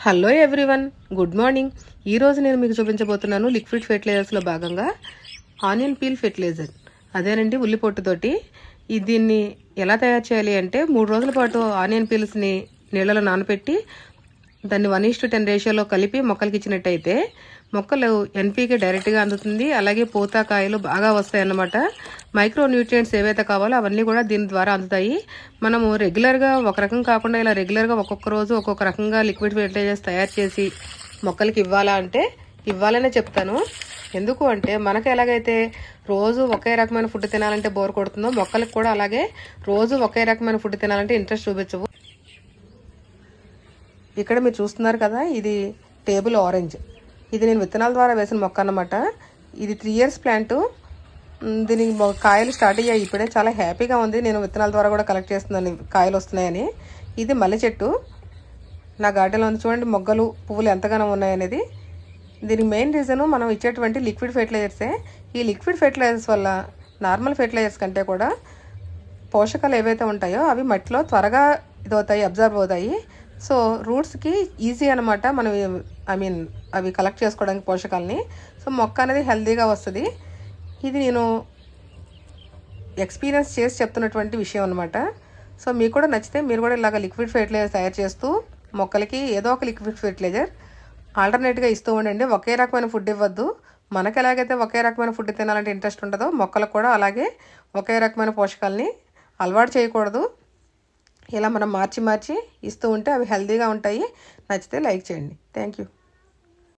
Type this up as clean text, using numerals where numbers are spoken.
Hello everyone, good morning. ఈరోజు నేను మీకు చూపించబోతున్నాను లిక్విడ్ ఫెర్టిలైజర్స్లో భాగంగా ఆనియన్ పీల్ ఫెర్టిలైజర్. అదేనండి, ఉల్లి పొట్టుతోటి. దీన్ని ఎలా తయారు చేయాలి అంటే 3 రోజుల పాటు ఆనియన్ పీల్స్ని నీళ్ళలో నానబెట్టి దాన్ని 1:10 రేషియోలో కలిపి మొక్కలకి ఇచ్చినట్టయితే మొక్కలు ఎన్పీకే డైరెక్ట్గా అందుతుంది. అలాగే పూత కాయలు బాగా వస్తాయి అన్నమాట. మైక్రో న్యూట్రియంట్స్ ఏవైతే కావాలో అవన్నీ కూడా దీని ద్వారా అందుతాయి. మనము రెగ్యులర్గా ఒక రకం కాకుండా ఇలా రెగ్యులర్గా ఒక్కొక్క రోజు ఒక్కొక్క రకంగా లిక్విడ్ ఫెర్టిలైజర్స్ తయారు చేసి మొక్కలకి ఇవ్వాలా అంటే ఇవ్వాలనే చెప్తాను. ఎందుకు అంటే మనకు ఎలాగైతే రోజు ఒకే రకమైన ఫుడ్ తినాలంటే బోర్ కొడుతుందో మొక్కలకు కూడా అలాగే రోజు ఒకే రకమైన ఫుడ్ తినాలంటే ఇంట్రెస్ట్ చూపించవు. ఇక్కడ మీరు చూస్తున్నారు కదా, ఇది టేబుల్ ఆరెంజ్. ఇది నేను విత్తనాల ద్వారా వేసిన మొక్క అన్నమాట. ఇది 3 years ప్లాంట్. దీనికి కాయలు స్టార్ట్ అయ్యాయి ఇప్పుడే. చాలా హ్యాపీగా ఉంది. నేను విత్తనాల ద్వారా కూడా కలెక్ట్ చేస్తున్నాను కాయలు వస్తున్నాయని. ఇది మల్లె చెట్టు నా గార్డెన్లో ఉంది. చూడండి మొగ్గలు పువ్వులు ఎంతగానో ఉన్నాయనేది. దీనికి మెయిన్ రీజను మనం ఇచ్చేటువంటి లిక్విడ్ ఫెర్టిలైజర్సే. ఈ లిక్విడ్ ఫెర్టిలైజర్స్ వల్ల నార్మల్ ఫెర్టిలైజర్స్ కంటే కూడా పోషకాలు ఏవైతే ఉంటాయో అవి మట్టిలో త్వరగా ఇదవుతాయి, అబ్జర్వ్ అవుతాయి. సో రూట్స్కి ఈజీ అనమాట. మనం అవి కలెక్ట్ చేసుకోవడానికి పోషకాలని. సో మొక్క అనేది హెల్తీగా వస్తుంది. ఇది నేను ఎక్స్పీరియన్స్ చేసి చెప్తున్నటువంటి విషయం అనమాట. సో మీకు కూడా నచ్చితే మీరు కూడా ఇలాగ లిక్విడ్ ఫెర్టిలైజర్ తయారు చేస్తూ మొక్కలకి ఏదో ఒక లిక్విడ్ ఫెర్టిలైజర్ ఆల్టర్నేట్గా ఇస్తూ ఉండండి. ఒకే రకమైన ఫుడ్ ఇవ్వద్దు. మనకు ఎలాగైతే ఒకే రకమైన ఫుడ్ తినాలంటే ఇంట్రెస్ట్ ఉంటుందో మొక్కలకు కూడా అలాగే ఒకే రకమైన పోషకాలని అలవాటు చేయకూడదు. ఇలా మనం మార్చి మార్చి ఇస్తూ ఉంటే అవి హెల్తీగా ఉంటాయి. నచ్చితే లైక్ చేయండి. Thank you.